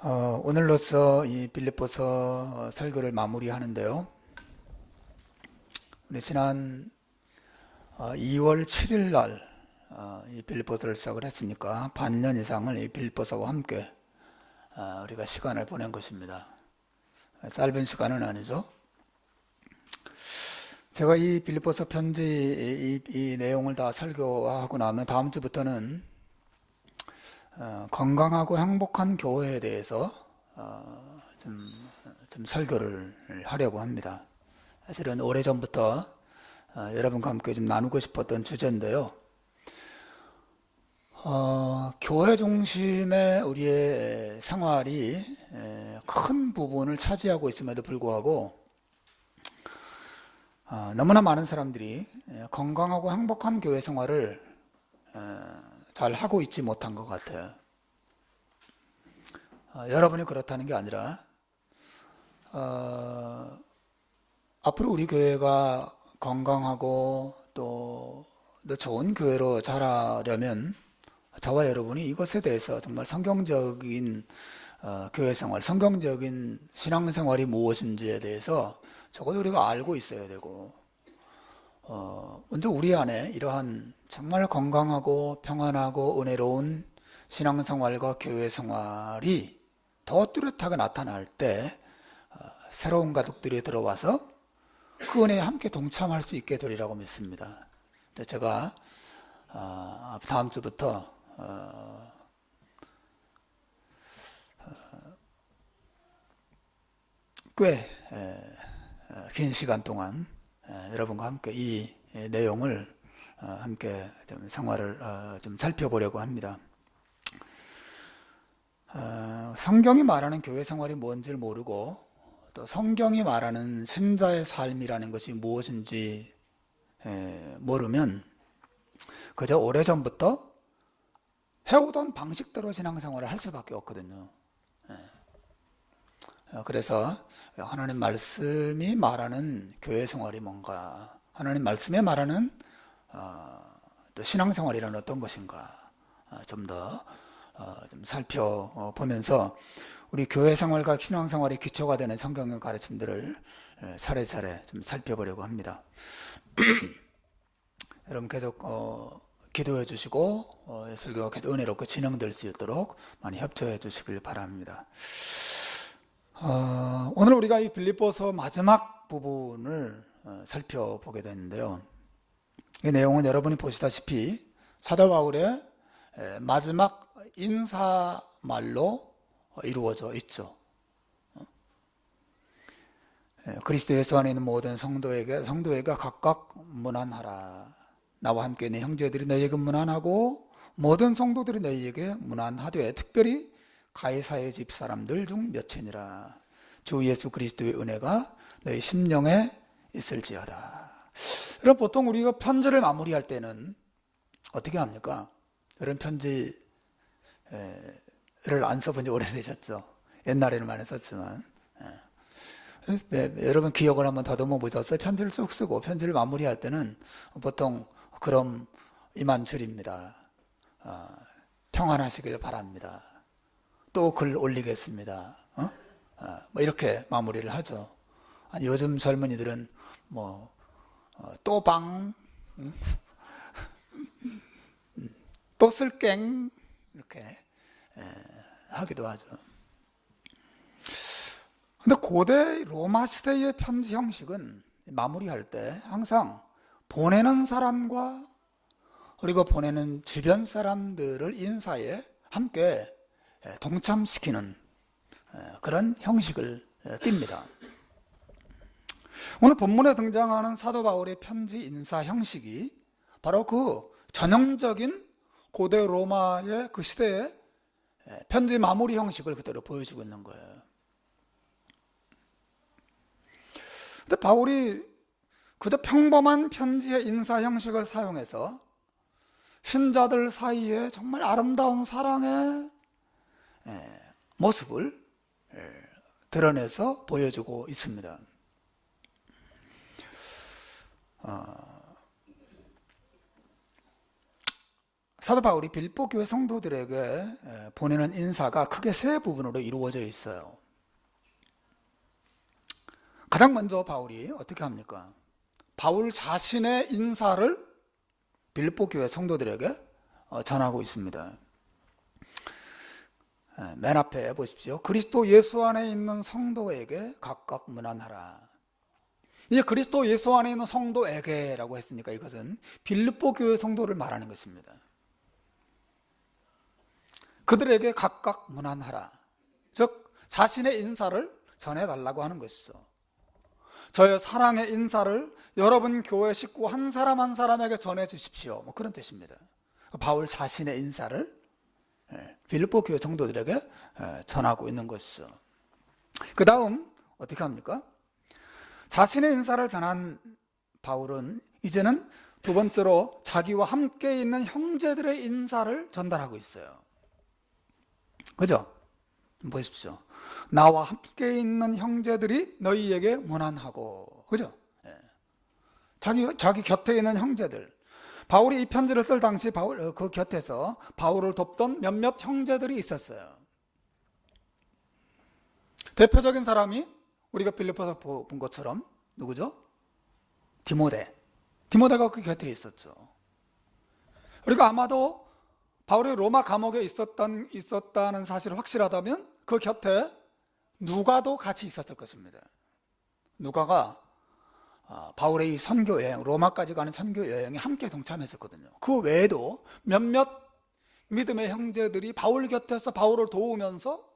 오늘로써 이 빌립보서 설교를 마무리하는데요. 우리 지난 2월 7일 날 이 빌립보서를 시작을 했으니까 반년 이상을 이 빌립보서와 함께 우리가 시간을 보낸 것입니다. 짧은 시간은 아니죠. 제가 이 빌립보서 편지 이 내용을 다 설교하고 나면 다음 주부터는 건강하고 행복한 교회에 대해서 좀 설교를 하려고 합니다. 사실은 오래전부터 여러분과 함께 좀 나누고 싶었던 주제인데요. 교회 중심의 우리의 생활이 큰 부분을 차지하고 있음에도 불구하고 너무나 많은 사람들이 건강하고 행복한 교회 생활을 잘 하고 있지 못한 것 같아요. 여러분이 그렇다는 게 아니라 앞으로 우리 교회가 건강하고 또 좋은 교회로 자라려면 저와 여러분이 이것에 대해서 정말 성경적인 교회 생활, 성경적인 신앙생활이 무엇인지에 대해서 적어도 우리가 알고 있어야 되고 먼저 우리 안에 이러한 정말 건강하고 평안하고 은혜로운 신앙생활과 교회 생활이 더 뚜렷하게 나타날 때 새로운 가족들이 들어와서 그 은혜에 함께 동참할 수 있게 되리라고 믿습니다. 근데 제가 다음 주부터 꽤 긴 시간 동안 여러분과 함께 이 내용을 함께 좀 생활을 좀 살펴보려고 합니다. 성경이 말하는 교회 생활이 뭔지를 모르고 또 성경이 말하는 신자의 삶이라는 것이 무엇인지 모르면 그저 오래전부터 해오던 방식대로 신앙생활을 할 수밖에 없거든요. 그래서 하나님 말씀이 말하는 교회 생활이 뭔가, 하나님 말씀에 말하는 또 신앙생활이란 어떤 것인가 좀 더 좀 살펴보면서 우리 교회 생활과 신앙생활의 기초가 되는 성경의 가르침들을 차례차례 좀 살펴보려고 합니다. 여러분 계속 기도해 주시고 설교가 계속 은혜롭게 진행될 수 있도록 많이 협조해 주시길 바랍니다. 오늘 우리가 이 빌립보서 마지막 부분을 살펴보게 되는데요. 이 내용은 여러분이 보시다시피 사도 바울의 마지막 인사말로 이루어져 있죠. 그리스도 예수 안에 있는 모든 성도에게 각각 문안하라. 나와 함께 내 형제들이 너희에게 문안하고 모든 성도들이 너희에게 문안하되 특별히 가이사의 집 사람들 중 몇이니라. 주 예수 그리스도의 은혜가 너희 심령에 있을지어다. 여러분 보통 우리가 편지를 마무리할 때는 어떻게 합니까? 이런 편지를 안 써본 지 오래되셨죠? 옛날에는 많이 썼지만 여러분 기억을 한번 더듬어 보셨어요? 편지를 쭉 쓰고 편지를 마무리할 때는 보통 그럼 이만 줄입니다. 평안하시길 바랍니다. 또 글 올리겠습니다. 뭐 이렇게 마무리를 하죠. 아니, 요즘 젊은이들은 또방, 또 쓸갱 이렇게 하기도 하죠. 근데 고대 로마 시대의 편지 형식은 마무리할 때 항상 보내는 사람과 그리고 보내는 주변 사람들을 인사에 함께 동참시키는 그런 형식을 띱니다. 오늘 본문에 등장하는 사도 바울의 편지 인사 형식이 바로 그 전형적인 고대 로마의 그 시대의 편지 마무리 형식을 그대로 보여주고 있는 거예요. 근데 바울이 그저 평범한 편지의 인사 형식을 사용해서 신자들 사이에 정말 아름다운 사랑의 모습을 드러내서 보여주고 있습니다. 사도 바울이 빌립보 교회 성도들에게 보내는 인사가 크게 세 부분으로 이루어져 있어요. 가장 먼저 바울이 어떻게 합니까? 바울 자신의 인사를 빌립보 교회 성도들에게 전하고 있습니다. 맨 앞에 보십시오. 그리스도 예수 안에 있는 성도에게 각각 문안하라. 이제 그리스도 예수 안에 있는 성도에게라고 했으니까 이것은 빌립보 교회 성도를 말하는 것입니다. 그들에게 각각 문안하라. 즉 자신의 인사를 전해달라고 하는 것이죠. 저의 사랑의 인사를 여러분 교회 식구 한 사람 한 사람에게 전해주십시오. 뭐 그런 뜻입니다. 바울 자신의 인사를 빌립보 교회 성도들에게 전하고 있는 것이죠. 그 다음 어떻게 합니까? 자신의 인사를 전한 바울은 이제는 두 번째로 자기와 함께 있는 형제들의 인사를 전달하고 있어요. 그죠? 보십시오. 나와 함께 있는 형제들이 너희에게 문안하고, 그죠? 자기 곁에 있는 형제들. 바울이 이 편지를 쓸 당시 그 곁에서 바울을 돕던 몇몇 형제들이 있었어요. 대표적인 사람이 우리가 빌립보에서 본 것처럼 누구죠? 디모데가 그 곁에 있었죠. 그리고 아마도 바울이 로마 감옥에 있었다는 사실이 확실하다면 그 곁에 누가도 같이 있었을 것입니다. 누가가 바울의 이 선교 여행, 로마까지 가는 선교 여행에 함께 동참했었거든요. 그 외에도 몇몇 믿음의 형제들이 바울 곁에서 바울을 도우면서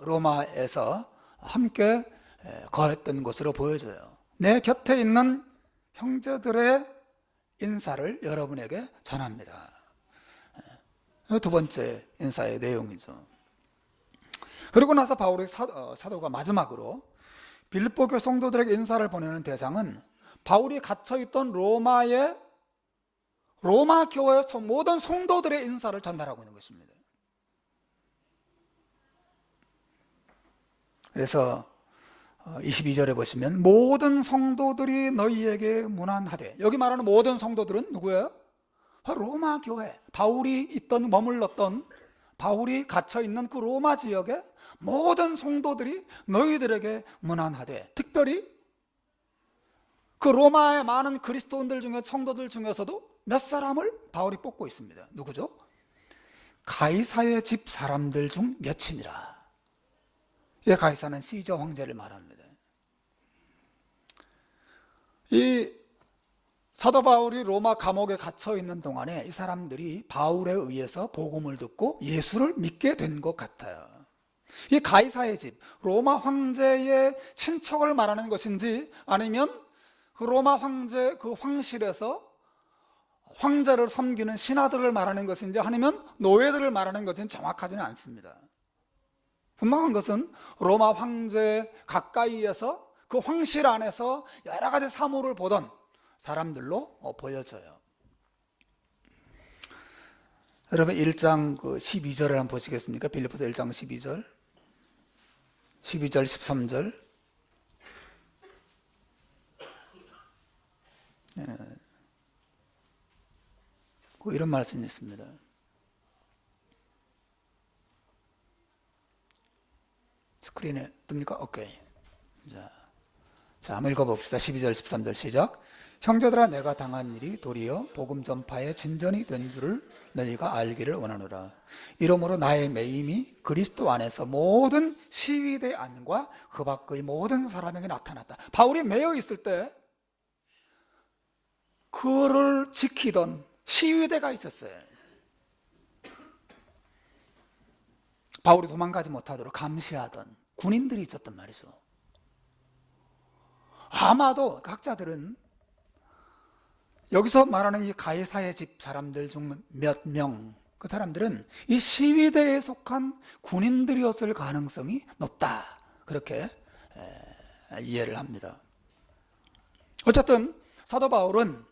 로마에서 함께 거했던 것으로 보여져요. 내 곁에 있는 형제들의 인사를 여러분에게 전합니다. 두 번째 인사의 내용이죠. 그리고 나서 바울의 사도가 마지막으로 빌립보 교회 성도들에게 인사를 보내는 대상은 바울이 갇혀있던 로마 교회의 모든 성도들의 인사를 전달하고 있는 것입니다. 그래서 22절에 보시면 모든 성도들이 너희에게 문안하되, 여기 말하는 모든 성도들은 누구예요? 로마 교회, 바울이 머물렀던, 바울이 갇혀있는 그 로마 지역에 모든 성도들이 너희들에게 문안하되, 특별히 그 로마의 많은 그리스도인들 중에, 성도들 중에서도 몇 사람을 바울이 뽑고 있습니다. 누구죠? 가이사의 집 사람들 중 몇이니라. 이 가이사는 시저 황제를 말합니다. 이 사도 바울이 로마 감옥에 갇혀 있는 동안에 이 사람들이 바울에 의해서 복음을 듣고 예수를 믿게 된 것 같아요. 이 가이사의 집, 로마 황제의 친척을 말하는 것인지, 아니면 그 로마 황제 그 황실에서 황제를 섬기는 신하들을 말하는 것인지, 아니면 노예들을 말하는 것인지 정확하지는 않습니다. 분명한 것은 로마 황제 가까이에서 그 황실 안에서 여러 가지 사물을 보던 사람들로 보여져요. 여러분 1장 12절을 한번 보시겠습니까? 빌립보서 1장 12절 13절. 이런 말씀이 있습니다. 스크린에 뜹니까? 오케이. 자, 한번 읽어봅시다. 12절 13절 시작. 형제들아, 내가 당한 일이 도리어 복음 전파의 진전이 된 줄을 너희가 알기를 원하노라. 이러므로 나의 매임이 그리스도 안에서 모든 시위대 안과 그 밖의 모든 사람에게 나타났다. 바울이 매여 있을 때 그를 지키던 시위대가 있었어요. 바울이 도망가지 못하도록 감시하던 군인들이 있었단 말이죠. 아마도 학자들은 여기서 말하는 이 가이사의 집 사람들 중 몇 명, 그 사람들은 이 시위대에 속한 군인들이었을 가능성이 높다, 그렇게 이해를 합니다. 어쨌든 사도 바울은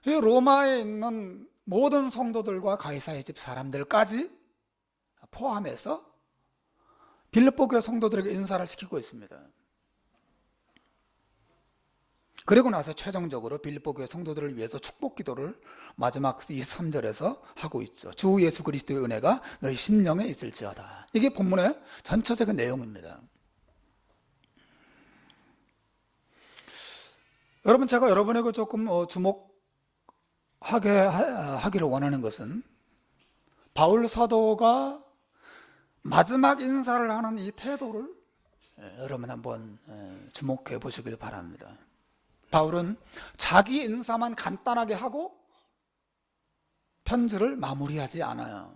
이 로마에 있는 모든 성도들과 가이사의 집 사람들까지 포함해서 빌립보 교회 성도들에게 인사를 시키고 있습니다. 그리고 나서 최종적으로 빌립보 교회 성도들을 위해서 축복 기도를 마지막 23절에서 하고 있죠. 주 예수 그리스도의 은혜가 너희 심령에 있을지어다. 이게 본문의 전체적인 내용입니다. 여러분, 제가 여러분에게 조금 하기를 원하는 것은 바울 사도가 마지막 인사를 하는 이 태도를 여러분 한번 주목해 보시길 바랍니다. 바울은 자기 인사만 간단하게 하고 편지를 마무리하지 않아요.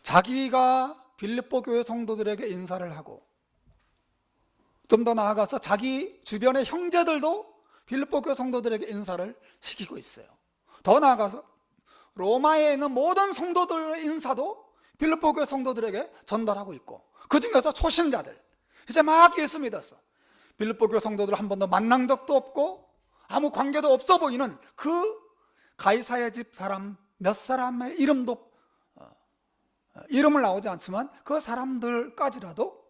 자기가 빌립보 교회 성도들에게 인사를 하고 좀 더 나아가서 자기 주변의 형제들도 빌립보 교회 성도들에게 인사를 시키고 있어요. 더 나아가서 로마에 있는 모든 성도들의 인사도 빌립보 교회 성도들에게 전달하고 있고, 그 중에서 초신자들, 이제 막 예수 믿었어. 빌립보 교회 성도들 한 번도 만난 적도 없고 아무 관계도 없어 보이는 그 가이사의 집 사람 몇 사람의 이름을 나오지 않지만 그 사람들까지라도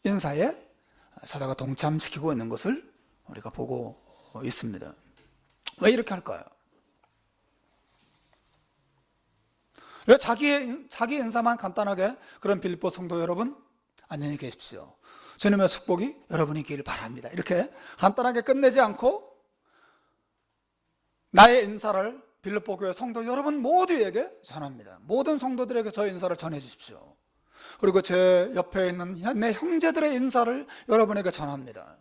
인사에 사도가 동참시키고 있는 것을 우리가 보고 있습니다. 왜 이렇게 할까요? 왜 자기 인사만 간단하게, 그런 빌립보 성도 여러분 안녕히 계십시오, 주님의 축복이 여러분이 있기를 바랍니다, 이렇게 간단하게 끝내지 않고 나의 인사를 빌립보 교회 성도 여러분 모두에게 전합니다. 모든 성도들에게 저의 인사를 전해 주십시오. 그리고 제 옆에 있는 내 형제들의 인사를 여러분에게 전합니다.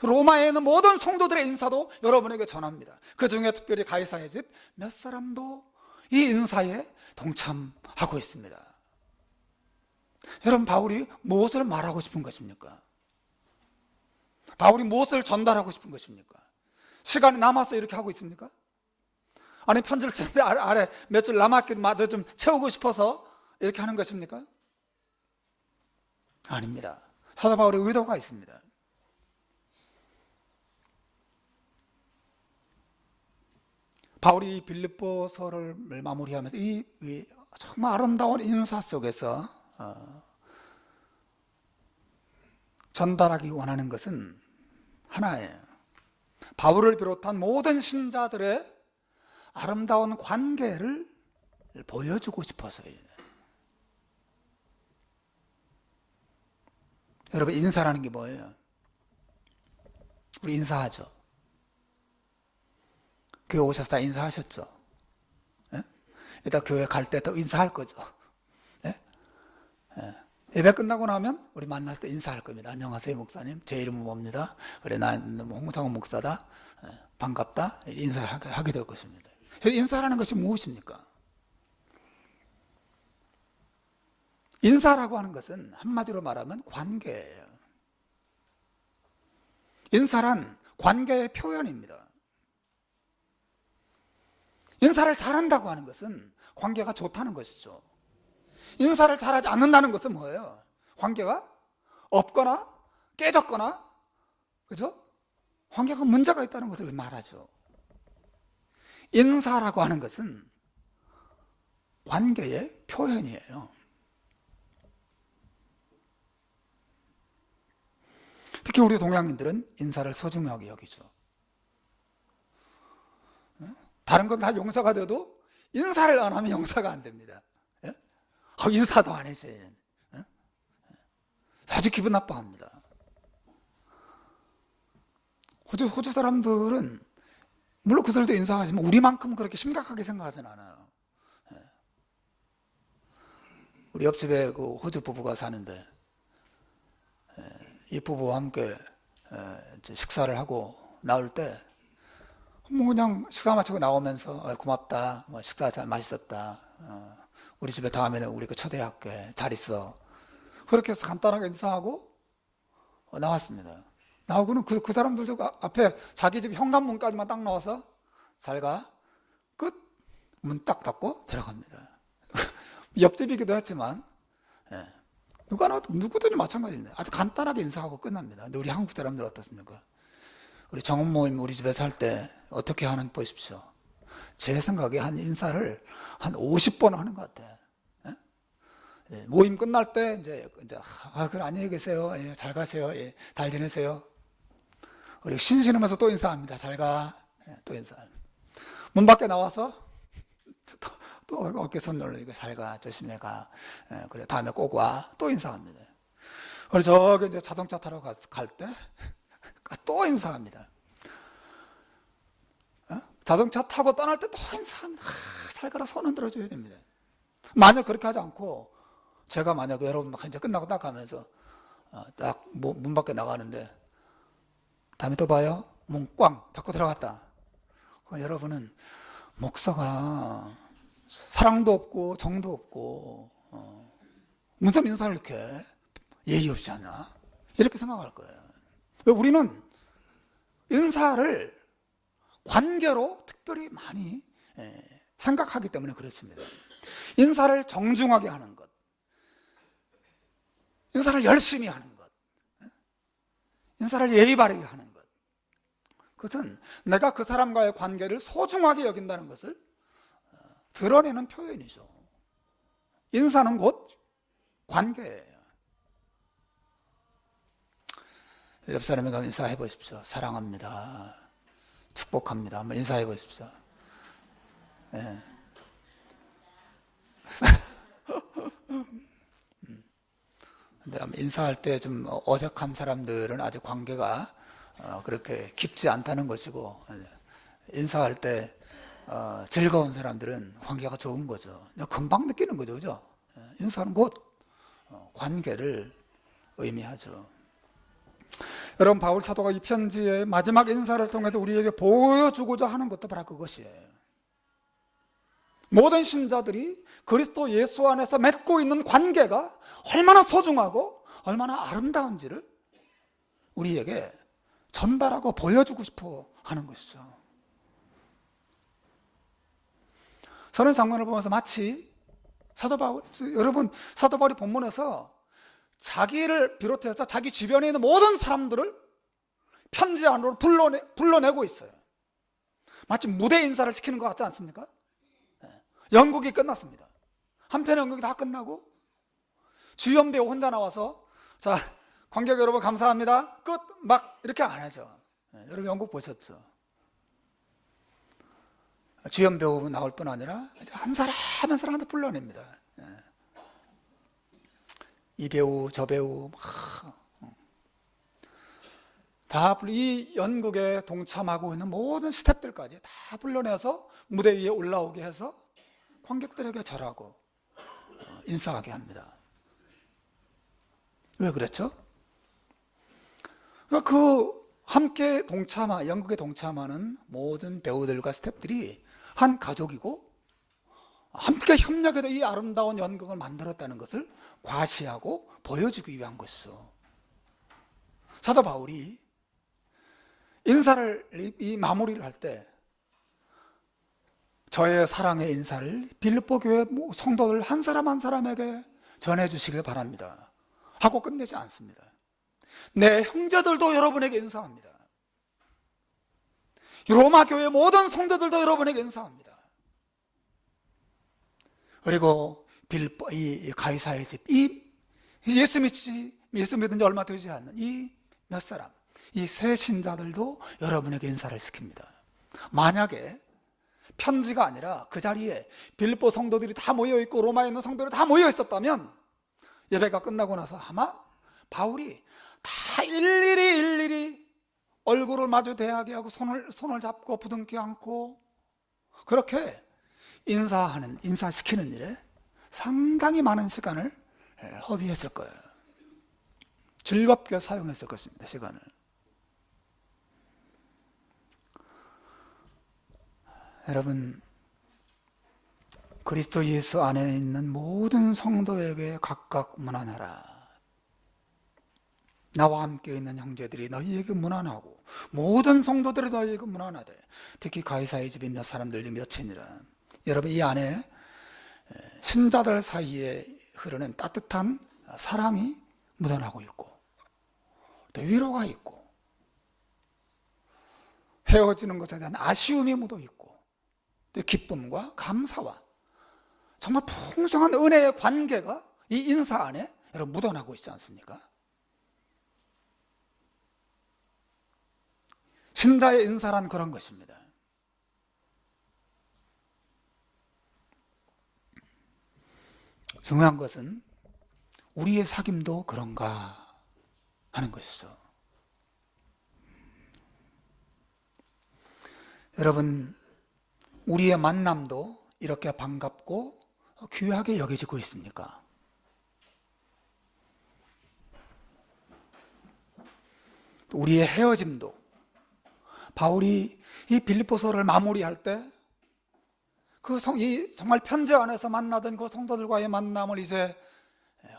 로마에 있는 모든 성도들의 인사도 여러분에게 전합니다. 그 중에 특별히 가이사의 집 몇 사람도 이 인사에 동참하고 있습니다. 여러분, 바울이 무엇을 말하고 싶은 것입니까? 바울이 무엇을 전달하고 싶은 것입니까? 시간이 남아서 이렇게 하고 있습니까? 아니, 편지를 쓰는데 아래 몇 줄 남았길 마저 좀 채우고 싶어서 이렇게 하는 것입니까? 아닙니다. 사도 바울의 의도가 있습니다. 바울이 빌립보서를 마무리하면서 이 정말 아름다운 인사 속에서 전달하기 원하는 것은 하나예요. 바울을 비롯한 모든 신자들의 아름다운 관계를 보여주고 싶어서예요. 여러분, 인사라는 게 뭐예요? 우리 인사하죠. 교회 오셔서 다 인사하셨죠? 예? 이따 교회 갈 때 또 인사할 거죠? 예? 예. 예배 끝나고 나면 우리 만났을 때 인사할 겁니다. 안녕하세요 목사님, 제 이름은 뭡니다. 그래, 난 홍상훈 목사다. 예. 반갑다. 인사하게 될 것입니다. 인사라는 것이 무엇입니까? 인사라고 하는 것은 한마디로 말하면 관계예요. 인사란 관계의 표현입니다. 인사를 잘한다고 하는 것은 관계가 좋다는 것이죠. 인사를 잘하지 않는다는 것은 뭐예요? 관계가 없거나 깨졌거나, 그죠? 관계가 문제가 있다는 것을 말하죠. 인사라고 하는 것은 관계의 표현이에요. 특히 우리 동양인들은 인사를 소중하게 여기죠. 다른 건 다 용서가 돼도 인사를 안 하면 용서가 안 됩니다. 인사도 안 해줘요. 아주 기분 나빠합니다. 호주 사람들은 물론 그들도 인사하지만 우리만큼 그렇게 심각하게 생각하진 않아요. 우리 옆집에 그 호주 부부가 사는데 이 부부와 함께 식사를 하고 나올 때 뭐 그냥 식사 마치고 나오면서 고맙다, 뭐 식사 잘 맛있었다, 우리 집에 다음에는 우리 그 초대할게, 잘 있어, 그렇게 해서 간단하게 인사하고 나왔습니다. 나오고는 그 사람들도 앞에 자기 집 현관문까지만 딱 나와서 잘 가, 끝, 문 딱 닫고 들어갑니다. 옆집이기도 했지만 누구든지 마찬가지입니다. 아주 간단하게 인사하고 끝납니다. 근데 우리 한국 사람들 어떻습니까? 우리 정원 모임 우리 집에서 할 때 어떻게 하는 보십시오. 제 생각에 한 인사를 한 50번 하는 것 같아요. 모임 끝날 때 이제 그래, 안녕히 계세요, 잘 가세요, 잘 지내세요, 우리 신신하면서 또 인사합니다. 잘 가. 또 인사합니다. 문 밖에 나와서 또 어깨 손 놀리고 잘 가. 조심해 가. 그래 다음에 꼭 와. 또 인사합니다. 그리고 저기 이제 자동차 타러 갈 때 또 인사합니다. 자동차 타고 떠날 때 또 인사합니다. 잘 가라 손 흔들어 줘야 됩니다. 만약 그렇게 하지 않고 제가 만약 여러분 막 이제 끝나고 딱 가면서 딱 문 밖에 나가는데 다음에 또 봐요. 문 꽝 닫고 들어갔다. 그럼 여러분은 목사가 사랑도 없고 정도 없고 무슨 인사를 이렇게 예의 없이 하냐 이렇게 생각할 거예요. 왜 우리는 인사를 관계로 특별히 많이 생각하기 때문에 그렇습니다. 인사를 정중하게 하는 것, 인사를 열심히 하는 것, 인사를 예의 바르게 하는 것, 그것은 내가 그 사람과의 관계를 소중하게 여긴다는 것을 드러내는 표현이죠. 인사는 곧 관계예요. 옆 사람에게 인사해 보십시오. 사랑합니다. 축복합니다. 한번 인사해 보십시오. 네. 근데 인사할 때 좀 어색한 사람들은 아직 관계가 그렇게 깊지 않다는 것이고, 인사할 때 즐거운 사람들은 관계가 좋은 거죠. 금방 느끼는 거죠, 그죠? 인사는 곧 관계를 의미하죠. 여러분, 바울 사도가 이 편지의 마지막 인사를 통해서 우리에게 보여주고자 하는 것도 바로 그것이에요. 모든 신자들이 그리스도 예수 안에서 맺고 있는 관계가 얼마나 소중하고 얼마나 아름다운지를 우리에게 전달하고 보여주고 싶어 하는 것이죠. 선한 장면을 보면서 마치 여러분, 사도 바울이 본문에서 자기를 비롯해서 자기 주변에 있는 모든 사람들을 편지 안으로 불러내고 있어요. 마치 무대 인사를 시키는 것 같지 않습니까? 연극이 끝났습니다. 한편의 연극이 다 끝나고 주연 배우 혼자 나와서 자, 관객 여러분 감사합니다. 끝! 막 이렇게 안 하죠. 여러분 연극 보셨죠? 주연 배우 나올 뿐 아니라 한 사람 한 사람한테 불러냅니다. 이 배우 저 배우 다 이 연극에 동참하고 있는 모든 스태프들까지 다 불러내서 무대 위에 올라오게 해서 관객들에게 절하고 인사하게 합니다. 왜 그랬죠? 그 함께 연극에 동참하는 모든 배우들과 스태프들이 한 가족이고 함께 협력해서 이 아름다운 연극을 만들었다는 것을 과시하고 보여주기 위한 것이죠. 사도 바울이 인사를 이 마무리를 할 때 저의 사랑의 인사를 빌립보 교회 성도들 한 사람 한 사람에게 전해주시길 바랍니다 하고 끝내지 않습니다. 내 형제들도 여러분에게 인사합니다. 로마 교회 모든 성도들도 여러분에게 인사합니다. 그리고 빌립보 이 가이사의 집, 이 예수 믿은 지 얼마 되지 않는 이 몇 사람, 이 새 신자들도 여러분에게 인사를 시킵니다. 만약에 편지가 아니라 그 자리에 빌립보 성도들이 다 모여있고 로마에 있는 성도들이 다 모여있었다면 예배가 끝나고 나서 아마 바울이 다 일일이 얼굴을 마주 대하게 하고 손을 잡고 부둥켜 안고 그렇게 인사시키는 일에 상당히 많은 시간을 허비했을 거예요. 즐겁게 사용했을 것입니다. 시간을. 여러분, 그리스도 예수 안에 있는 모든 성도에게 각각 문안하라. 나와 함께 있는 형제들이 너희에게 문안하고 모든 성도들이 너희에게 문안하되 특히 가이사의 집에 몇 사람들 중 몇이니라. 여러분, 이 안에 신자들 사이에 흐르는 따뜻한 사랑이 묻어나고 있고 또 위로가 있고 헤어지는 것에 대한 아쉬움이 묻어 있고 또 기쁨과 감사와 정말 풍성한 은혜의 관계가 이 인사 안에 여러분 묻어나고 있지 않습니까? 신자의 인사란 그런 것입니다. 중요한 것은 우리의 사귐도 그런가 하는 것이죠. 여러분, 우리의 만남도 이렇게 반갑고 귀하게 여겨지고 있습니까? 또 우리의 헤어짐도, 바울이 이 빌립보서를 마무리할 때 정말 편지 안에서 만나던 그 성도들과의 만남을 이제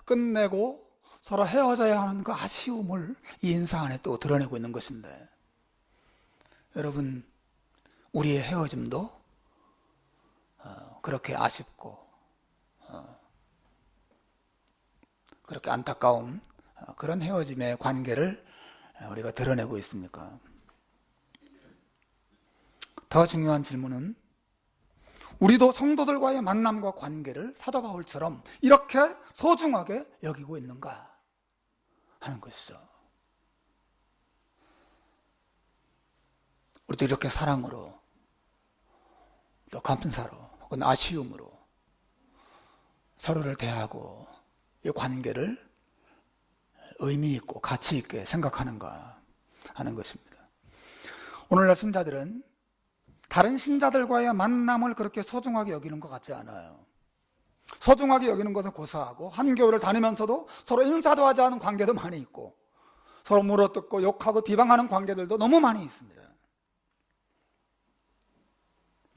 끝내고 서로 헤어져야 하는 그 아쉬움을 이 인사 안에 또 드러내고 있는 것인데, 여러분, 우리의 헤어짐도 그렇게 아쉽고 그렇게 안타까운 그런 헤어짐의 관계를 우리가 드러내고 있습니까? 더 중요한 질문은 우리도 성도들과의 만남과 관계를 사도 바울처럼 이렇게 소중하게 여기고 있는가 하는 것이죠. 우리도 이렇게 사랑으로, 또 감사로, 혹은 아쉬움으로 서로를 대하고 이 관계를 의미 있고 가치 있게 생각하는가 하는 것입니다. 오늘날 신자들은 다른 신자들과의 만남을 그렇게 소중하게 여기는 것 같지 않아요. 소중하게 여기는 것은 고사하고, 한 교회를 다니면서도 서로 인사도 하지 않은 관계도 많이 있고, 서로 물어뜯고 욕하고 비방하는 관계들도 너무 많이 있습니다.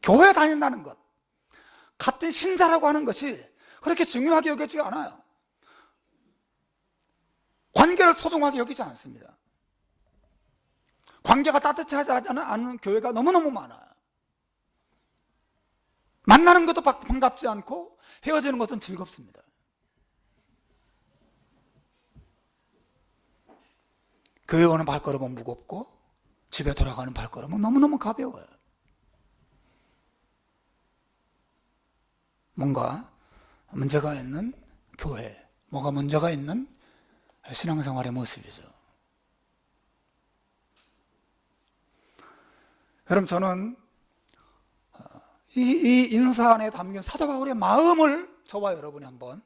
교회 다닌다는 것, 같은 신자라고 하는 것이 그렇게 중요하게 여겨지지 않아요. 관계를 소중하게 여기지 않습니다. 관계가 따뜻하지 않은 교회가 너무너무 많아요. 만나는 것도 반갑지 않고 헤어지는 것은 즐겁습니다. 교회 오는 발걸음은 무겁고 집에 돌아가는 발걸음은 너무너무 가벼워요. 뭔가 문제가 있는 교회, 뭔가 문제가 있는 신앙생활의 모습이죠. 여러분, 저는 이 인사 안에 담긴 사도 바울의 마음을 저와 여러분이 한번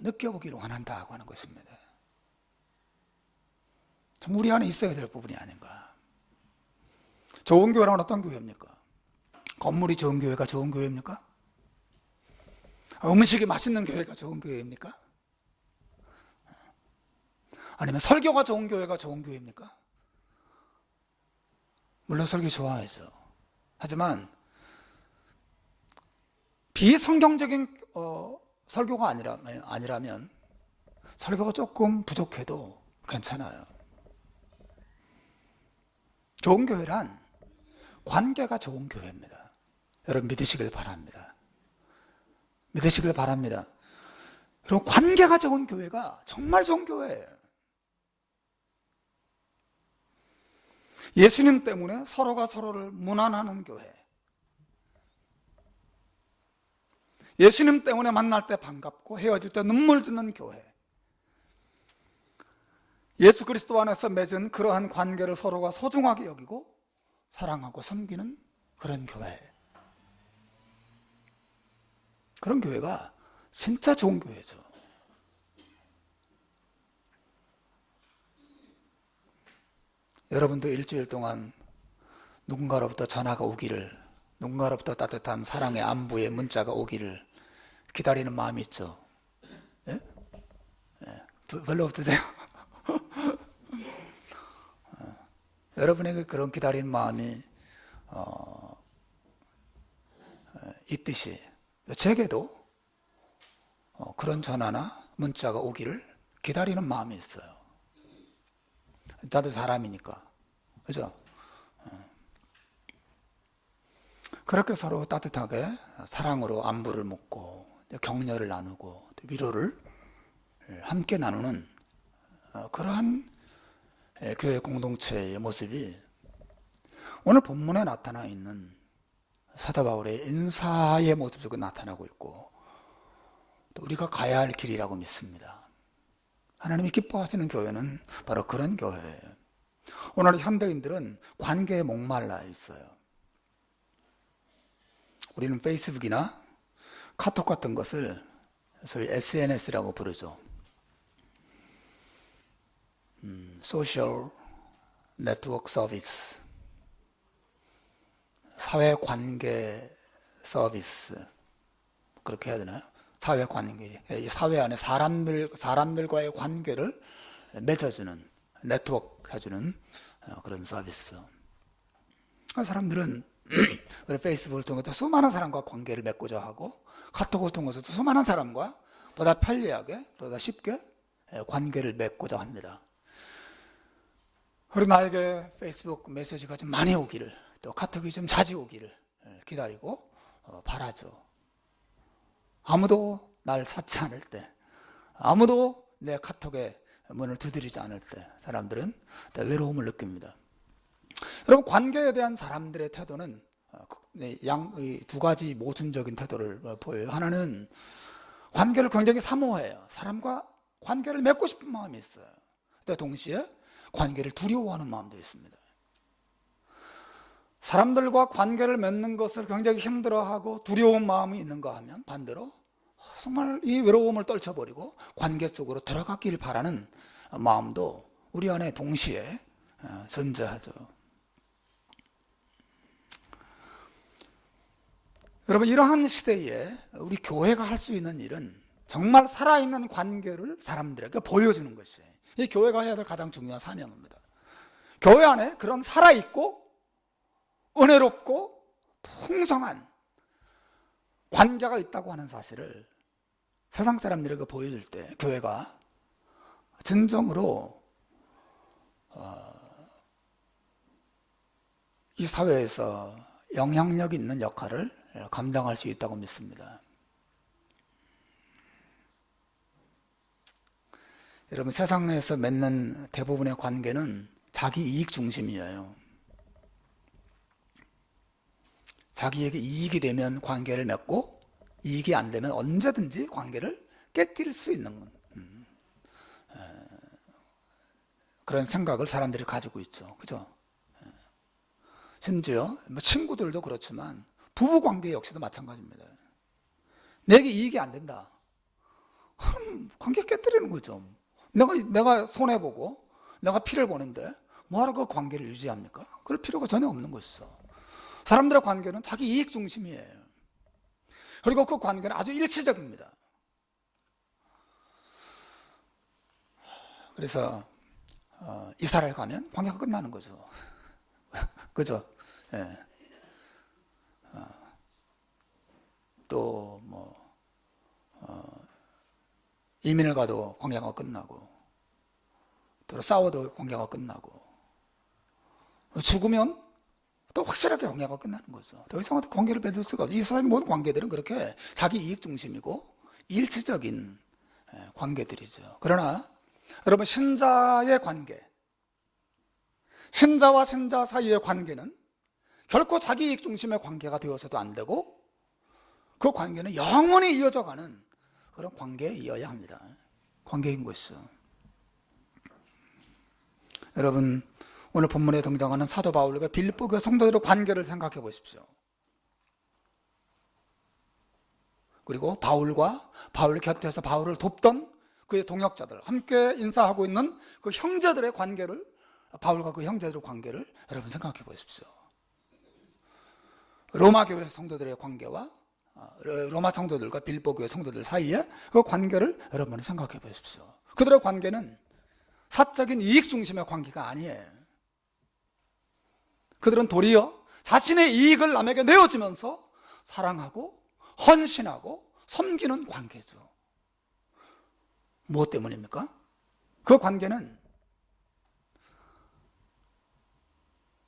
느껴보기를 원한다고 하는 것입니다. 참 우리 안에 있어야 될 부분이 아닌가. 좋은 교회란 어떤 교회입니까? 건물이 좋은 교회가 좋은 교회입니까? 음식이 맛있는 교회가 좋은 교회입니까? 아니면 설교가 좋은 교회가 좋은 교회입니까? 물론 설교 좋아하죠. 하지만 비성경적인 설교가 아니라면 설교가 조금 부족해도 괜찮아요. 좋은 교회란 관계가 좋은 교회입니다. 여러분 믿으시길 바랍니다. 믿으시길 바랍니다. 그리고 관계가 좋은 교회가 정말 좋은 교회예요. 예수님 때문에 서로가 서로를 문안하는 교회, 예수님 때문에 만날 때 반갑고 헤어질 때 눈물 짓는 교회, 예수 그리스도 안에서 맺은 그러한 관계를 서로가 소중하게 여기고 사랑하고 섬기는 그런 교회, 그런 교회가 진짜 좋은 교회죠. 여러분도 일주일 동안 누군가로부터 전화가 오기를, 누군가로부터 따뜻한 사랑의 안부의 문자가 오기를 기다리는 마음이 있죠. 예? 예. 별로 없으세요? 여러분에게 그런 기다리는 마음이 있듯이 제게도 그런 전화나 문자가 오기를 기다리는 마음이 있어요. 나도 사람이니까, 그죠? 그렇게 서로 따뜻하게 사랑으로 안부를 묻고 격려를 나누고 위로를 함께 나누는 그러한 교회 공동체의 모습이 오늘 본문에 나타나 있는 사도 바울의 인사의 모습 속에 나타나고 있고, 또 우리가 가야 할 길이라고 믿습니다. 하나님이 기뻐하시는 교회는 바로 그런 교회예요. 오늘 현대인들은 관계에 목말라 있어요. 우리는 페이스북이나 카톡 같은 것을 소위 SNS라고 부르죠. 소셜 네트워크 서비스, 사회관계 서비스, 그렇게 해야 되나요? 사회관계, 이 사회 안에 사람들과의 관계를 맺어주는, 네트워크 해주는 그런 서비스. 사람들은 페이스북을 통해서 수많은 사람과 관계를 맺고자 하고, 카톡을 통해서도 수많은 사람과 보다 편리하게, 보다 쉽게 관계를 맺고자 합니다. 그리고 나에게 페이스북 메시지가 좀 많이 오기를, 또 카톡이 좀 자주 오기를 기다리고 바라죠. 아무도 날 찾지 않을 때, 아무도 내 카톡에 문을 두드리지 않을 때 사람들은 외로움을 느낍니다. 여러분, 관계에 대한 사람들의 태도는 두 가지 모순적인 태도를 보여요. 하나는 관계를 굉장히 사모해요. 사람과 관계를 맺고 싶은 마음이 있어요. 또 동시에 관계를 두려워하는 마음도 있습니다. 사람들과 관계를 맺는 것을 굉장히 힘들어하고 두려운 마음이 있는가 하면 반대로 정말 이 외로움을 떨쳐버리고 관계 속으로 들어가길 바라는 마음도 우리 안에 동시에 존재하죠. 여러분, 이러한 시대에 우리 교회가 할 수 있는 일은 정말 살아있는 관계를 사람들에게 보여주는 것이 이 교회가 해야 될 가장 중요한 사명입니다. 교회 안에 그런 살아있고 은혜롭고 풍성한 관계가 있다고 하는 사실을 세상 사람들에게 보여줄 때 교회가 진정으로 이 사회에서 영향력 있는 역할을 감당할 수 있다고 믿습니다. 여러분, 세상에서 맺는 대부분의 관계는 자기 이익 중심이에요. 자기에게 이익이 되면 관계를 맺고 이익이 안 되면 언제든지 관계를 깨뜨릴 수 있는 그런 생각을 사람들이 가지고 있죠. 그죠? 심지어 친구들도 그렇지만 부부관계 역시도 마찬가지입니다. 내게 이익이 안 된다. 관계 깨뜨리는 거죠. 내가 손해보고 내가 피를 보는데 뭐하러 그 관계를 유지합니까? 그럴 필요가 전혀 없는 것이죠. 사람들의 관계는 자기 이익 중심이에요. 그리고 그 관계는 아주 일시적입니다. 그래서 이사를 가면 관계가 끝나는 거죠. 그죠? 예. 또 이민을 가도 관계가 끝나고, 또 싸워도 관계가 끝나고, 죽으면 또 확실하게 관계가 끝나는 거죠. 더 이상 관계를 맺을 수가 없어요. 이 세상의 모든 관계들은 그렇게 자기 이익 중심이고 일시적인 관계들이죠. 그러나 여러분, 신자의 관계, 신자와 신자 사이의 관계는 결코 자기 이익 중심의 관계가 되어서도 안 되고, 그 관계는 영원히 이어져가는 그런 관계이어야 합니다. 관계인 것이죠. 여러분, 오늘 본문에 등장하는 사도 바울과 빌립보 교회 성도들의 관계를 생각해 보십시오. 그리고 바울 곁에서 바울을 돕던 그의 동역자들, 함께 인사하고 있는 그 형제들의 관계를, 바울과 그 형제들의 관계를 여러분 생각해 보십시오. 로마 교회 성도들의 관계와 로마 성도들과 빌립보 교회 성도들 사이에 그 관계를 여러분이 생각해 보십시오. 그들의 관계는 사적인 이익 중심의 관계가 아니에요. 그들은 도리어 자신의 이익을 남에게 내어주면서 사랑하고 헌신하고 섬기는 관계죠. 무엇 때문입니까? 그 관계는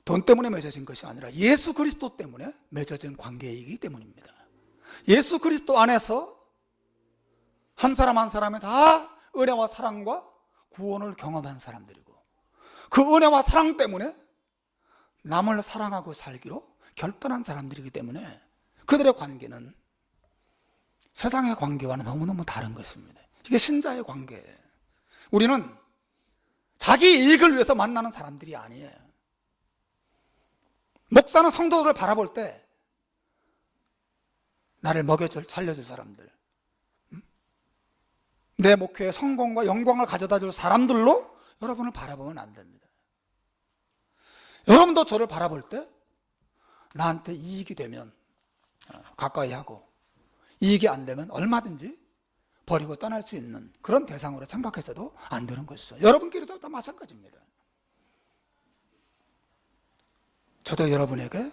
돈 때문에 맺어진 것이 아니라 예수 그리스도 때문에 맺어진 관계이기 때문입니다. 예수 그리스도 안에서 한 사람 한 사람이 다 은혜와 사랑과 구원을 경험한 사람들이고, 그 은혜와 사랑 때문에 남을 사랑하고 살기로 결단한 사람들이기 때문에 그들의 관계는 세상의 관계와는 너무너무 다른 것입니다. 이게 신자의 관계예요. 우리는 자기 이익을 위해서 만나는 사람들이 아니에요. 목사는 성도들을 바라볼 때 나를 먹여줄, 살려줄 사람들, 내 목회의 성공과 영광을 가져다 줄 사람들로 여러분을 바라보면 안 됩니다. 여러분도 저를 바라볼 때 나한테 이익이 되면 가까이 하고, 이익이 안 되면 얼마든지 버리고 떠날 수 있는 그런 대상으로 생각해서도 안 되는 것이죠. 여러분끼리도 다 마찬가지입니다. 저도 여러분에게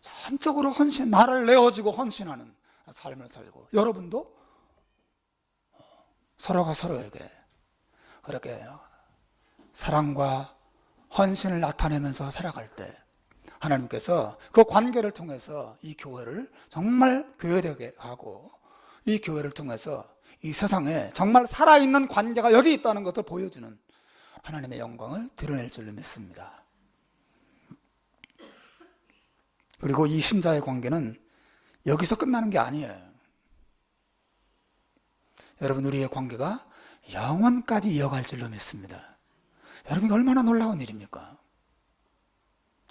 전적으로 나를 내어주고 헌신하는 삶을 살고, 여러분도 서로가 서로에게 그렇게 사랑과 헌신을 나타내면서 살아갈 때 하나님께서 그 관계를 통해서 이 교회를 정말 교회되게 하고, 이 교회를 통해서 이 세상에 정말 살아있는 관계가 여기 있다는 것을 보여주는 하나님의 영광을 드러낼 줄로 믿습니다. 그리고 이 신자의 관계는 여기서 끝나는 게 아니에요. 여러분, 우리의 관계가 영원까지 이어갈 줄로 믿습니다. 여러분, 이게 얼마나 놀라운 일입니까?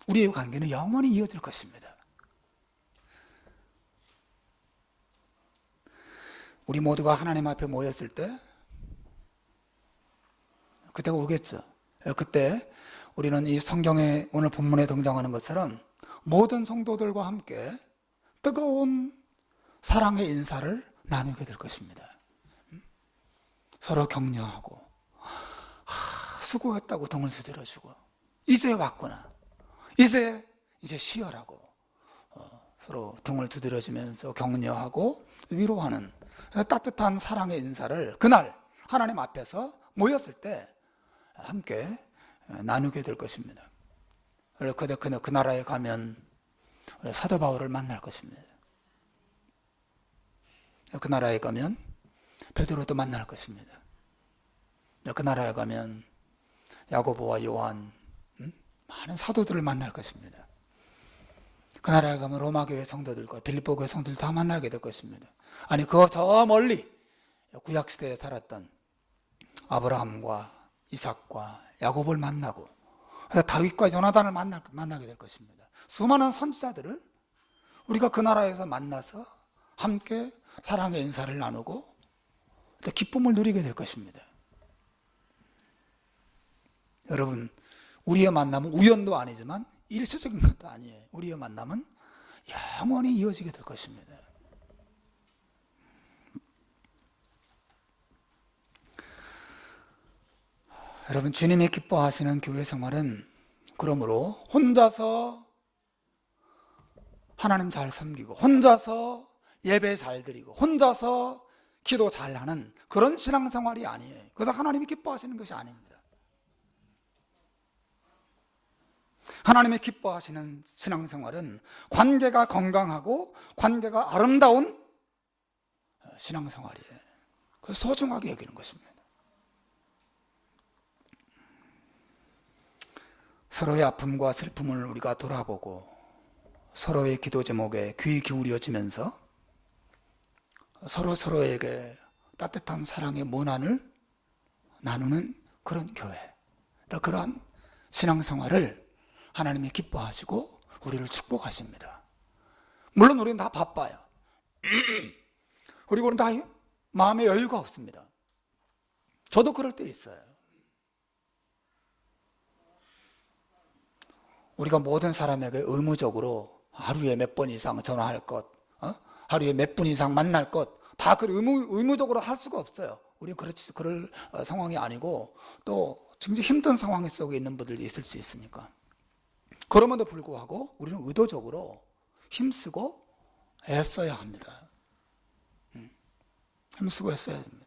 우리의 관계는 영원히 이어질 것입니다. 우리 모두가 하나님 앞에 모였을 때 그때가 오겠죠. 그때 우리는 이 성경에 오늘 본문에 등장하는 것처럼 모든 성도들과 함께 뜨거운 사랑의 인사를 나누게 될 것입니다. 서로 격려하고, 수고했다고 등을 두드려주고, 이제 왔구나, 이제 쉬어라고 서로 등을 두드려주면서 격려하고 위로하는 따뜻한 사랑의 인사를 그날 하나님 앞에서 모였을 때 함께 나누게 될 것입니다. 그 나라에 가면 사도 바울을 만날 것입니다. 그 나라에 가면 베드로도 만날 것입니다. 그 나라에 가면 야고보와 요한, 많은 사도들을 만날 것입니다. 그 나라에 가면 로마 교회 성도들과 빌립보 교회 성도들 다 만나게 될 것입니다. 아니, 저 멀리 구약 시대에 살았던 아브라함과 이삭과 야곱을 만나고 다윗과 요나단을 만나게 될 것입니다. 수많은 선지자들을 우리가 그 나라에서 만나서 함께 사랑의 인사를 나누고 기쁨을 누리게 될 것입니다. 여러분, 우리의 만남은 우연도 아니지만 일시적인 것도 아니에요. 우리의 만남은 영원히 이어지게 될 것입니다. 여러분, 주님이 기뻐하시는 교회 생활은 그러므로 혼자서 하나님 잘 섬기고, 혼자서 예배 잘 드리고, 혼자서 기도 잘하는 그런 신앙생활이 아니에요. 그래서 하나님이 기뻐하시는 것이 아닙니다. 하나님이 기뻐하시는 신앙생활은 관계가 건강하고 관계가 아름다운 신앙생활이에요. 그래서 소중하게 여기는 것입니다. 서로의 아픔과 슬픔을 우리가 돌아보고 서로의 기도 제목에 귀 기울여지면서 서로에게 따뜻한 사랑의 문안을 나누는 그런 교회, 그러한 신앙생활을 하나님이 기뻐하시고 우리를 축복하십니다. 물론 우리는 다 바빠요. 그리고 우리는 다 마음에 여유가 없습니다. 저도 그럴 때 있어요. 우리가 모든 사람에게 의무적으로 하루에 몇 번 이상 전화할 것, 하루에 몇 분 이상 만날 것, 다 의무적으로 할 수가 없어요. 우리는 그럴 상황이 아니고 또 굉장히 힘든 상황 속에 있는 분들이 있을 수 있으니까. 그럼에도 불구하고 우리는 의도적으로 힘쓰고 애써야 합니다. 힘쓰고 애써야 됩니다.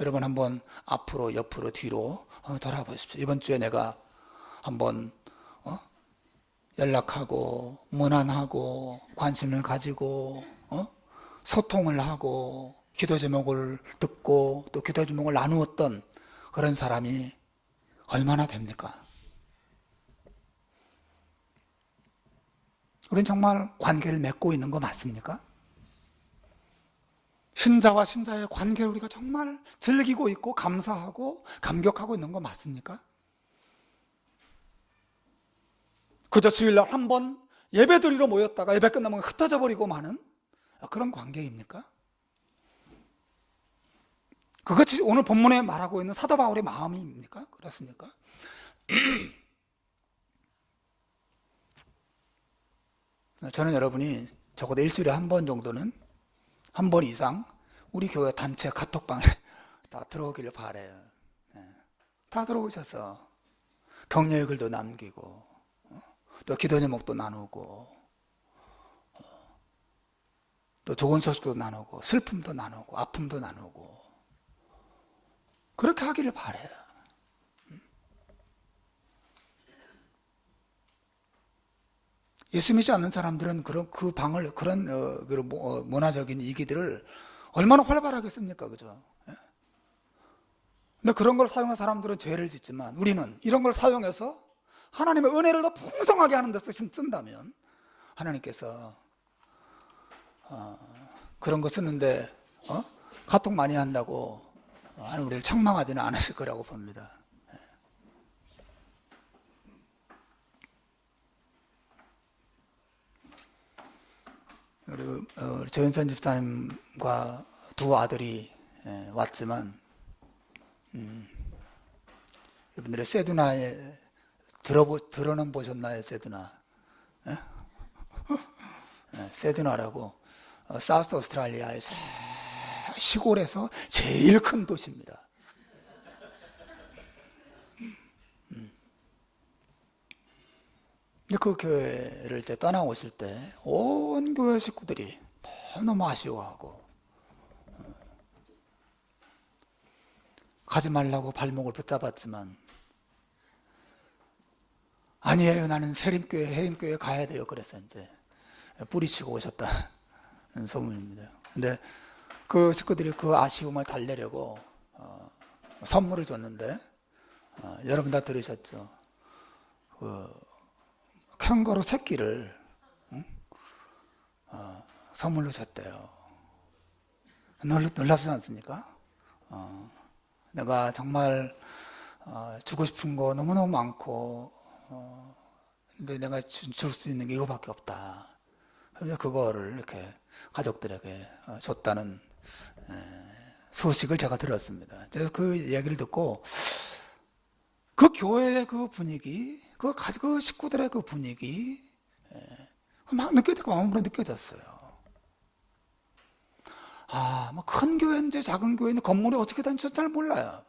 여러분, 한번 앞으로, 옆으로, 뒤로 돌아보십시오. 이번 주에 내가 한번 연락하고 문안하고 관심을 가지고 소통을 하고 기도 제목을 듣고 또 기도 제목을 나누었던 그런 사람이 얼마나 됩니까? 우리는 정말 관계를 맺고 있는 거 맞습니까? 신자와 신자의 관계를 우리가 정말 즐기고 있고 감사하고 감격하고 있는 거 맞습니까? 그저 주일날 한 번 예배드리러 모였다가 예배 끝나면 흩어져 버리고 마는 그런 관계입니까? 그것이 오늘 본문에 말하고 있는 사도 바울의 마음입니까? 그렇습니까? 저는 여러분이 적어도 일주일에 한 번 정도는, 한 번 이상 우리 교회 단체 카톡방에 다 들어오기를 바라요. 다 들어오셔서 격려의 글도 남기고 또 기도 제목도 나누고 또 좋은 소식도 나누고 슬픔도 나누고 아픔도 나누고 그렇게 하기를 바라요. 예수 믿지 않는 사람들은 그 방을, 그런 문화적인 이기들을 얼마나 활발하게 씁니까? 그죠? 근데 그런 걸 사용한 사람들은 죄를 짓지만 우리는 이런 걸 사용해서 하나님의 은혜를 더 풍성하게 하는 데 쓴다면 하나님께서 그런 거 쓰는데 카톡 많이 한다고 하나님 우리를 책망하지는 않으실 거라고 봅니다. 그리고 조현선 집사님과 두 아들이 왔지만 여러분들의 세두나에 들어는 보셨나요? 세두나 세두나라고 사우스 오스트랄리아의 시골에서 제일 큰 도시입니다. 근데 그 교회를 이제 떠나오실 때 온 교회 식구들이 너무 아쉬워하고 가지 말라고 발목을 붙잡았지만 아니에요, 나는 해림교회 가야 돼요. 그래서 이제 뿌리치고 오셨다는 소문입니다. 근데 그 식구들이 그 아쉬움을 달래려고 선물을 줬는데 여러분 다 들으셨죠? 캥거루 새끼를 선물로 줬대요. 놀랍지 않습니까? 내가 정말 주고 싶은 거 너무너무 많고 근데 내가 줄 수 있는 게 이거밖에 없다. 그래서 그거를 이렇게 가족들에게 줬다는 소식을 제가 들었습니다. 그래서 그 얘기를 듣고 그 교회의 그 분위기, 그 식구들의 그 분위기 막 마음으로 느껴졌어요. 뭐 큰 교회인지 작은 교회인지 건물이 어떻게 다니는지 잘 몰라요.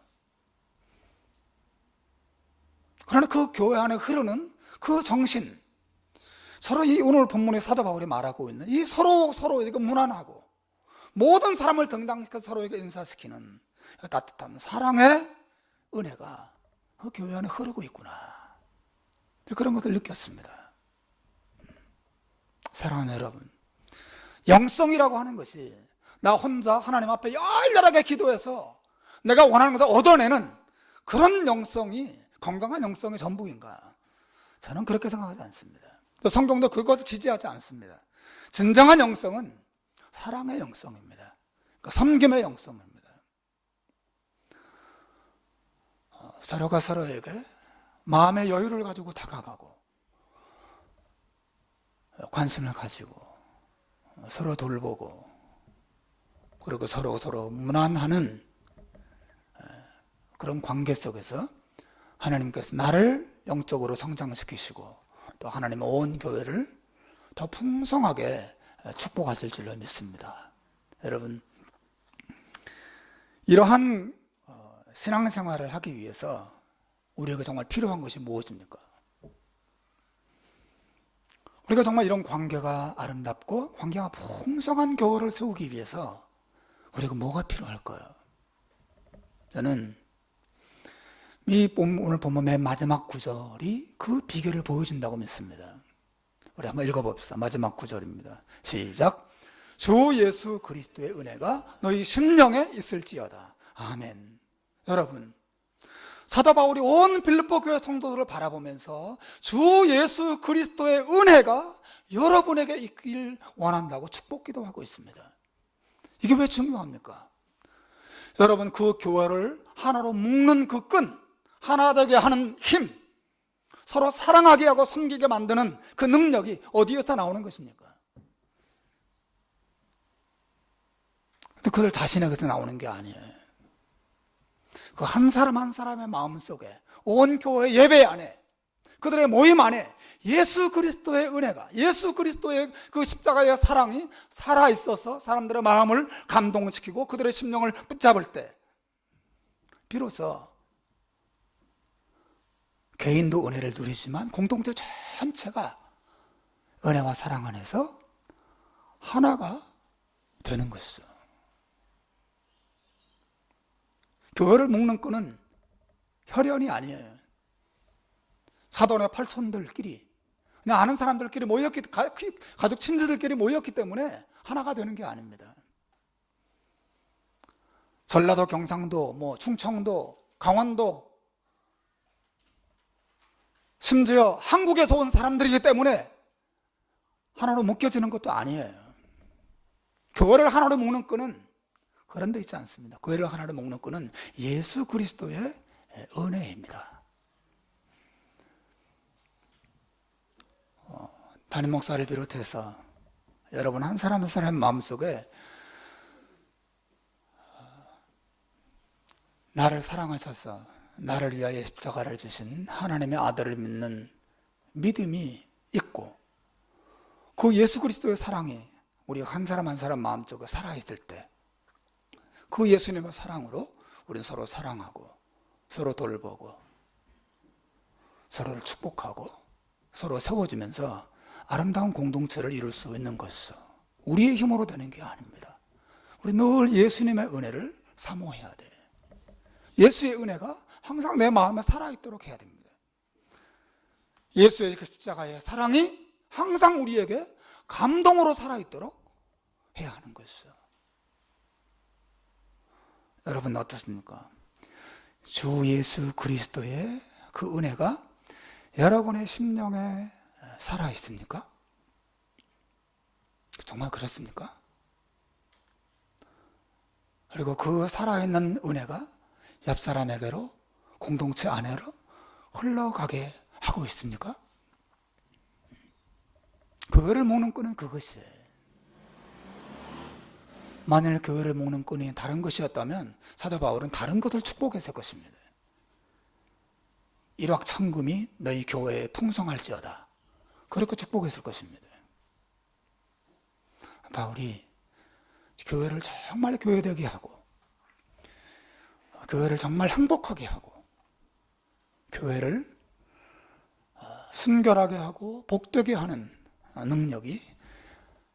그러나 그 교회 안에 흐르는 그 정신, 서로 이 오늘 본문의 사도 바울이 말하고 있는 이 서로에게 무난하고 모든 사람을 등장시켜 서로에게 인사시키는 따뜻한 사랑의 은혜가 그 교회 안에 흐르고 있구나. 그런 것을 느꼈습니다. 사랑하는 여러분, 영성이라고 하는 것이 나 혼자 하나님 앞에 열렬하게 기도해서 내가 원하는 것을 얻어내는 그런 영성이, 건강한 영성이 전부인가? 저는 그렇게 생각하지 않습니다. 또 성경도 그것을 지지하지 않습니다. 진정한 영성은 사랑의 영성입니다. 그러니까 섬김의 영성입니다. 서로가 서로에게 마음의 여유를 가지고 다가가고 관심을 가지고 서로 돌보고 그리고 서로 무난하는 그런 관계 속에서 하나님께서 나를 영적으로 성장시키시고 또 하나님의 온 교회를 더 풍성하게 축복하실 줄로 믿습니다. 여러분, 이러한 신앙생활을 하기 위해서 우리에게 정말 필요한 것이 무엇입니까? 우리가 정말 이런 관계가 아름답고 관계가 풍성한 교회를 세우기 위해서 우리가 뭐가 필요할까요? 저는 오늘 보면 맨 마지막 구절이 그 비결을 보여준다고 믿습니다. 우리 한번 읽어봅시다. 마지막 구절입니다. 시작. 주 예수 그리스도의 은혜가 너희 심령에 있을지어다. 아멘. 여러분, 사도 바울이 온 빌립보 교회 성도들을 바라보면서 주 예수 그리스도의 은혜가 여러분에게 있길 원한다고 축복 기도하고 있습니다. 이게 왜 중요합니까? 여러분, 그 교회를 하나로 묶는 그 끈, 하나 되게 하는 힘, 서로 사랑하게 하고 섬기게 만드는 그 능력이 어디에서 나오는 것입니까? 근데 그들 자신에게서 나오는 게 아니에요. 그 한 사람 한 사람의 마음속에, 온 교회 예배 안에, 그들의 모임 안에 예수 그리스도의 은혜가, 예수 그리스도의 그 십자가의 사랑이 살아있어서 사람들의 마음을 감동시키고 그들의 심령을 붙잡을 때 비로소 개인도 은혜를 누리지만 공동체 전체가 은혜와 사랑 안에서 하나가 되는 것이죠. 교회를 묶는 끈은 혈연이 아니에요. 사돈의 팔촌들끼리, 그냥 아는 사람들끼리 모였기, 가족 친지들끼리 모였기 때문에 하나가 되는 게 아닙니다. 전라도, 경상도, 충청도, 강원도, 심지어 한국에서 온 사람들이기 때문에 하나로 묶여지는 것도 아니에요. 교회를 하나로 묶는 끈은 그런 데 있지 않습니다. 교회를 하나로 묶는 끈은 예수 그리스도의 은혜입니다. 담임 목사를 비롯해서 여러분 한 사람 한 사람의 마음속에 나를 사랑하셔서 나를 위하여 십자가를 주신 하나님의 아들을 믿는 믿음이 있고, 그 예수 그리스도의 사랑이 우리 한 사람 한 사람 마음속에 살아있을 때 그 예수님의 사랑으로 우리는 서로 사랑하고 서로 돌보고 서로를 축복하고 서로 세워주면서 아름다운 공동체를 이룰 수 있는 것이죠. 우리의 힘으로 되는 게 아닙니다. 우리 늘 예수님의 은혜를 사모해야 돼. 예수의 은혜가 항상 내 마음에 살아있도록 해야 됩니다. 예수의 그 십자가의 사랑이 항상 우리에게 감동으로 살아있도록 해야 하는 것이죠. 여러분 어떻습니까? 주 예수 그리스도의 그 은혜가 여러분의 심령에 살아있습니까? 정말 그렇습니까? 그리고 그 살아있는 은혜가 옆 사람에게로, 공동체 안으로 흘러가게 하고 있습니까? 교회를 묶는 끈은 그것이에요. 만일 교회를 묶는 끈이 다른 것이었다면 사도 바울은 다른 것을 축복했을 것입니다. 일확천금이 너희 교회에 풍성할지어다, 그렇게 축복했을 것입니다. 바울이 교회를 정말 교회되게 하고 교회를 정말 행복하게 하고 교회를 순결하게 하고 복되게 하는 능력이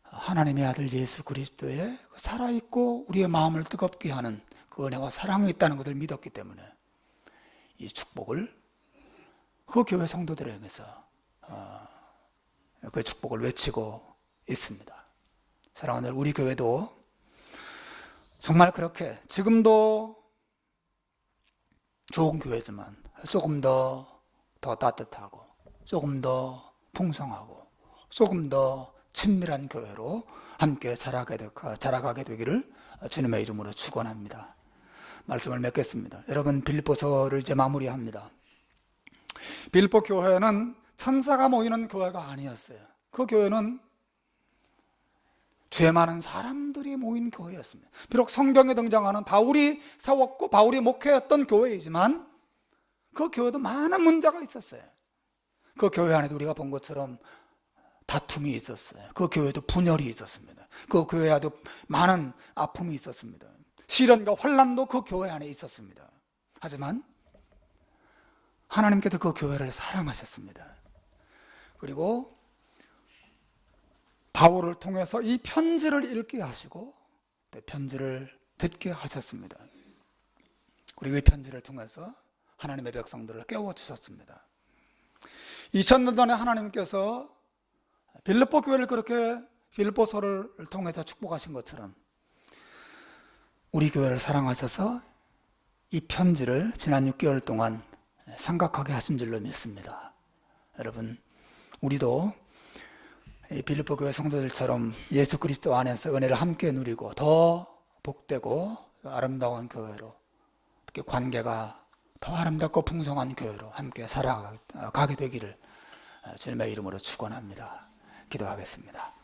하나님의 아들 예수 그리스도의 살아있고 우리의 마음을 뜨겁게 하는 그 은혜와 사랑이 있다는 것을 믿었기 때문에 이 축복을 그 교회 성도들에게서 그 축복을 외치고 있습니다. 사랑하는 우리 교회도 정말 그렇게 지금도 좋은 교회지만 조금 더 따뜻하고 조금 더 풍성하고 조금 더 친밀한 교회로 함께 자라가게 되기를 주님의 이름으로 축원합니다. 말씀을 맺겠습니다. 여러분, 빌립보서를 이제 마무리합니다. 빌립보 교회는 천사가 모이는 교회가 아니었어요. 그 교회는 죄 많은 사람들이 모인 교회였습니다. 비록 성경에 등장하는 바울이 세웠고 바울이 목회했던 교회이지만 그 교회도 많은 문제가 있었어요. 그 교회 안에도 우리가 본 것처럼 다툼이 있었어요. 그 교회도 분열이 있었습니다. 그 교회 안에도 많은 아픔이 있었습니다. 시련과 환난도 그 교회 안에 있었습니다. 하지만 하나님께서 그 교회를 사랑하셨습니다. 그리고 바울을 통해서 이 편지를 읽게 하시고 또 편지를 듣게 하셨습니다. 그리고 이 편지를 통해서 하나님의 백성들을 깨워주셨습니다. 2000년 전에 하나님께서 빌립보 교회를 그렇게 빌립보서를 통해서 축복하신 것처럼 우리 교회를 사랑하셔서 이 편지를 지난 6개월 동안 생각하게 하신 줄로 믿습니다. 여러분, 우리도 이 빌립보 교회 성도들처럼 예수 그리스도 안에서 은혜를 함께 누리고 더 복되고 아름다운 교회로, 특히 관계가 더 아름답고 풍성한 교회로 함께 살아가게 되기를 주님의 이름으로 축원합니다. 기도하겠습니다.